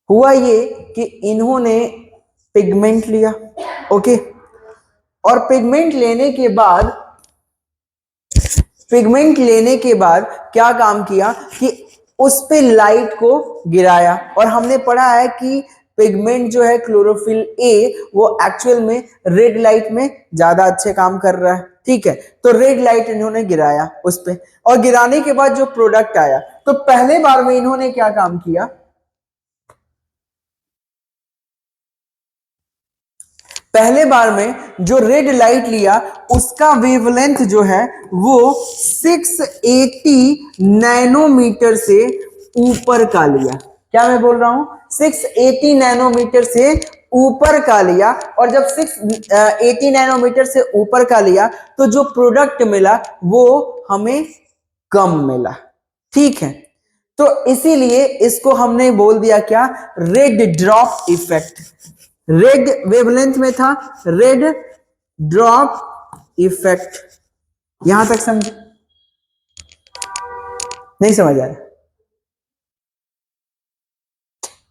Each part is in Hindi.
हुआ ये कि इन्होंने पिगमेंट लिया, ओके, और पिगमेंट लेने के बाद क्या काम किया कि उस पे लाइट को गिराया। और हमने पढ़ा है कि पिगमेंट जो है क्लोरोफिल ए वो एक्चुअल में रेड लाइट में ज्यादा अच्छे काम कर रहा है, ठीक है। तो रेड लाइट इन्होंने गिराया उस पे, और गिराने के बाद जो प्रोडक्ट आया, तो पहले बार में इन्होंने क्या काम किया, पहले बार में जो रेड लाइट लिया उसका वेवलेंथ जो है वो 680 नैनोमीटर से ऊपर का लिया। क्या मैं बोल रहा हूं, 680 नैनोमीटर से ऊपर का लिया। और जब 680 नैनोमीटर से ऊपर का लिया तो जो प्रोडक्ट मिला वो हमें कम मिला, ठीक है। तो इसीलिए इसको हमने बोल दिया क्या, red drop effect. Red wavelength में था, रेड ड्रॉप इफेक्ट। यहां तक समझ, नहीं समझ आया?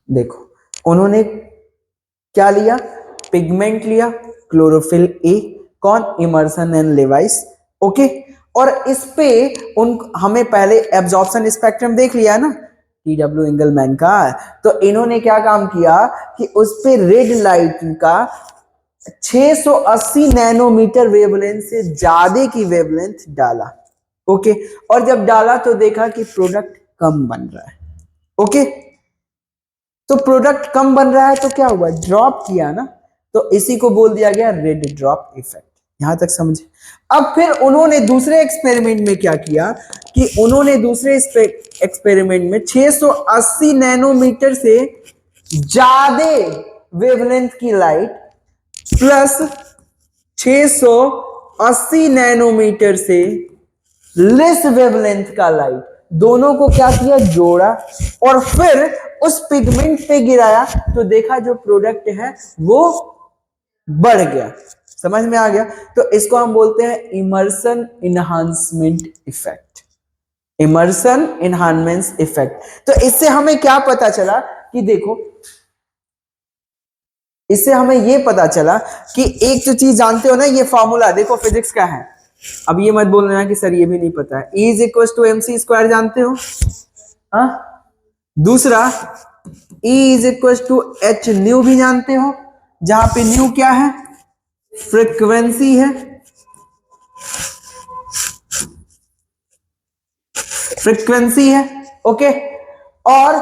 देखो उन्होंने क्या लिया, पिगमेंट लिया, क्लोरोफिल ए, कौन, इमर्सन एंड लेवाइस, ओके। और इस पे उन हमें पहले एब्जॉर्प्शन स्पेक्ट्रम देख लिया ना टी.डब्ल्यू. एंगलमैन का। तो इन्होंने क्या काम किया कि उस पे रेड लाइट का 680 नैनोमीटर वेवलेंथ से ज्यादा की वेवलेंथ डाला, ओके। और जब डाला तो देखा कि प्रोडक्ट कम बन रहा है, ओके। तो प्रोडक्ट कम बन रहा है तो क्या हुआ, ड्रॉप किया ना, तो इसी को बोल दिया गया रेड ड्रॉप इफेक्ट। यहां तक समझे? अब फिर उन्होंने दूसरे एक्सपेरिमेंट में क्या किया कि उन्होंने दूसरे एक्सपेरिमेंट में 680 नैनोमीटर से ज्यादा वेवलेंथ की लाइट प्लस 680 नैनोमीटर से लेस वेवलेंथ का लाइट, दोनों को क्या किया, जोड़ा, और फिर उस पिगमेंट पे गिराया तो देखा जो प्रोडक्ट है वो बढ़ गया। समझ में आ गया? तो इसको हम बोलते हैं Emerson enhancement effect. Emerson enhancement effect. तो इससे हमें क्या पता चला कि देखो, इससे हमें यह पता चला कि एक जो चीज जानते हो ना, ये फॉर्मूला देखो फिजिक्स का है। अब ये मत बोलना कि सर ये भी नहीं पता है। E is equal to MC square जानते हो? हाँ। दूसरा E is equal to H nu भी जानते हो, जहां पे न्यू क्या है, फ्रीक्वेंसी है, फ्रीक्वेंसी है, ओके। और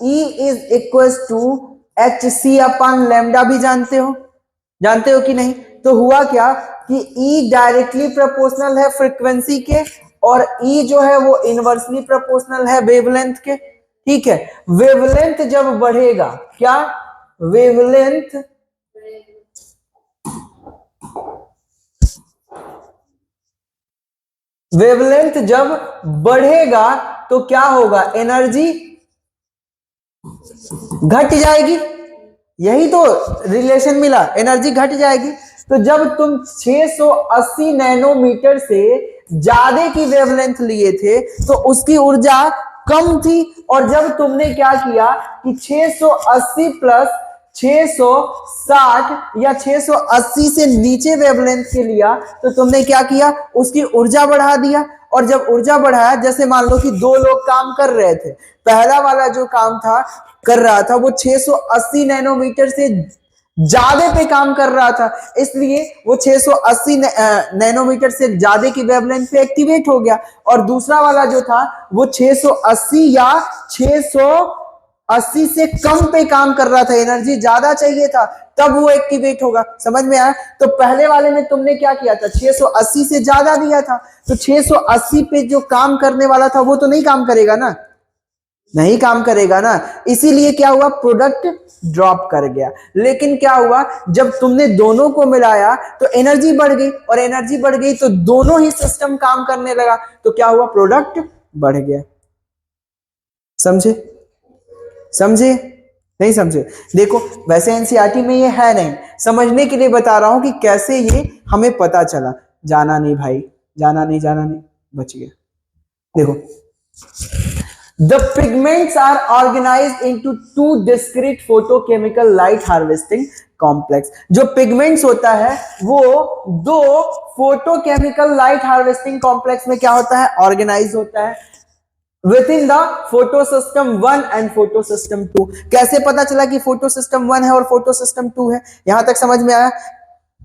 E is equal to HC upon lambda भी जानते हो, जानते हो कि नहीं? तो हुआ क्या कि E डायरेक्टली प्रोपोर्शनल है फ्रीक्वेंसी के, और E जो है वो इनवर्सली प्रोपोर्शनल है वेवलेंथ के, ठीक है। वेवलेंथ जब बढ़ेगा, क्या, वेवलेंथ वेवलेंथ जब बढ़ेगा तो क्या होगा, एनर्जी घट जाएगी। यही तो रिलेशन मिला, एनर्जी घट जाएगी। तो जब तुम 680 नैनोमीटर से ज्यादा की वेवलेंथ लिए थे तो उसकी ऊर्जा कम थी, और जब तुमने क्या किया कि 680 प्लस 660 या 680 से नीचे वेवलेंथ के लिया तो तुमने क्या किया, उसकी ऊर्जा बढ़ा दिया। और जब ऊर्जा बढ़ाया, जैसे मान लो कि दो लोग काम कर रहे थे, पहला वाला जो काम था कर रहा था वो 680 नैनोमीटर से ज्यादा पे काम कर रहा था, इसलिए वो 680 नैनोमीटर से ज्यादा की वेवलेंथ पे एक्टिवेट हो गया। और दूसरा वाला जो था वो 680 या 680 से कम पे काम कर रहा था, एनर्जी ज्यादा चाहिए था, तब वो एक्टिवेट होगा। समझ में आया? तो पहले वाले में तुमने क्या किया था, 680 से ज्यादा दिया था, तो 680 पे जो काम करने वाला था वो तो नहीं काम करेगा ना, नहीं काम करेगा ना, इसीलिए क्या हुआ, प्रोडक्ट ड्रॉप कर गया। लेकिन क्या हुआ, जब तुमने दोनों को मिलाया तो एनर्जी बढ़ गई, और एनर्जी बढ़ गई तो दोनों ही सिस्टम काम करने लगा, तो क्या हुआ, प्रोडक्ट बढ़ गया। समझे? समझे? नहीं समझे? देखो वैसे एनसीईआरटी में ये है नहीं, समझने के लिए बता रहा हूं कि कैसे ये हमें पता चला। जाना नहीं भाई, जाना नहीं, जाना नहीं, बच गया। देखो The pigments are organized into two discrete photochemical light harvesting complex. जो पिगमेंट्स होता है वो दो फोटोकेमिकल लाइट हार्वेस्टिंग कॉम्प्लेक्स में क्या होता है, ऑर्गेनाइज होता है with in the photo system 1 and photo system 2। कैसे पता चला कि फोटो सिस्टम 1 है और फोटो सिस्टम 2 है? यहां तक समझ में आया?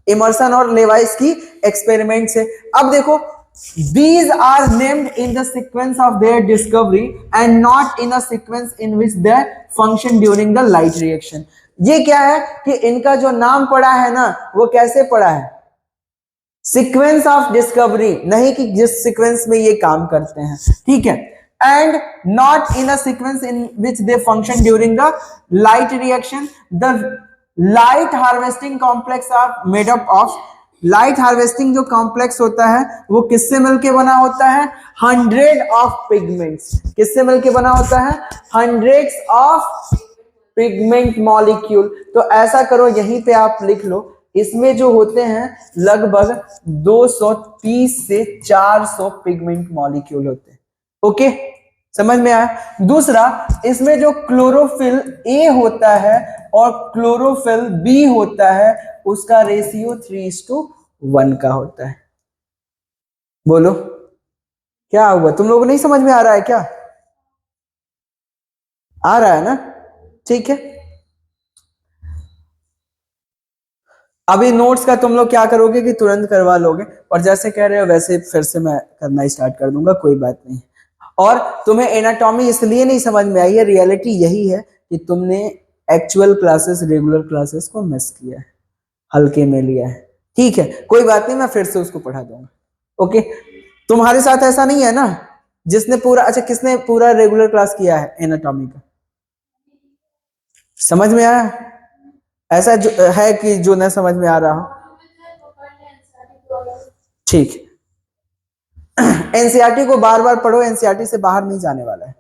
इमर्सन और लेवाइस की एक्सपेरिमेंट से। अब देखो, these are named in the sequence of their discovery and not in a sequence in which they function during the light reaction। ये क्या है कि इनका जो नाम पड़ा है ना, वो कैसे पड़ा है, सीक्वेंस ऑफ डिस्कवरी, नहीं कि जिस सीक्वेंस में ये काम करते हैं, ठीक है, and not in a sequence in which they function during the light reaction. The light harvesting complex are made up of, light harvesting जो कॉम्प्लेक्स होता है वो किससे मिलके बना होता है, 100 ऑफ पिगमेंट्स। किससे मिलके बना होता है, 100 ऑफ पिगमेंट मॉलिक्यूल। तो ऐसा करो, यहीं पे आप लिख लो, इसमें जो होते हैं लगभग 230 से 400 पिगमेंट मॉलिक्यूल होते हैं। ओके, समझ में आया? दूसरा, इसमें जो क्लोरोफिल ए होता है और क्लोरोफिल बी होता है उसका रेशियो 3:1 का होता है। बोलो क्या हुआ, तुम लोगों को नहीं समझ में आ रहा है क्या? आ रहा है ना? ठीक है, अभी नोट्स का तुम लोग क्या करोगे कि तुरंत करवा लोगे, और जैसे कह रहे हो वैसे फिर से मैं करना स्टार्ट कर दूंगा, कोई बात नहीं। और तुम्हें एनाटॉमी इसलिए नहीं समझ में आई है, रियलिटी यही है कि तुमने एक्चुअल क्लासेस, रेगुलर क्लासेस को मिस किया है, हल्के में लिया है। ठीक है, कोई बात नहीं, मैं फिर से उसको पढ़ा दूंगा। ओके, तुम्हारे साथ ऐसा नहीं है ना जिसने पूरा, अच्छा किसने पूरा रेगुलर क्लास किया है एनाटॉमी का? समझ में आया? ऐसा जो है कि जो न समझ में आ रहा हो, ठीक। एनसीईआरटी को बार बार पढ़ो, एनसीईआरटी से बाहर नहीं जाने वाला है।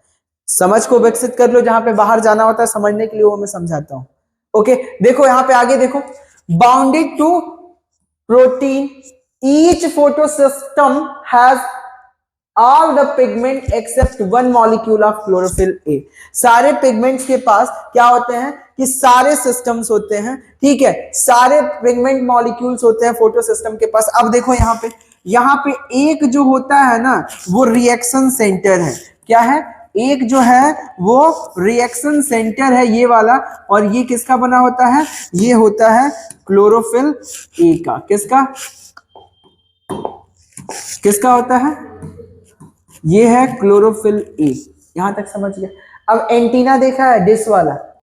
समझ को विकसित कर लो, जहां पे बाहर जाना होता है समझने के लिए वो मैं समझाता हूं। ओके, देखो यहां पे आगे देखो, bounded to protein, each photosystem has all the pigment except one molecule of chlorophyll a. सारे पिगमेंट्स के पास क्या होते हैं कि सारे सिस्टम्स होते हैं, ठीक है, सारे पिगमेंट मॉलिक्यूल्स होते हैं फोटो सिस्टम के पास। अब देखो यहाँ पे एक जो होता है ना वो रिएक्शन सेंटर है। क्या है? एक जो है वो रिएक्शन सेंटर है, ये वाला, और ये किसका बना होता है, ये होता है क्लोरोफिल ए का। किसका? किसका होता है? ये है क्लोरोफिल ए। यहां तक समझ गया? अब एंटीना देखा है डिश वाला,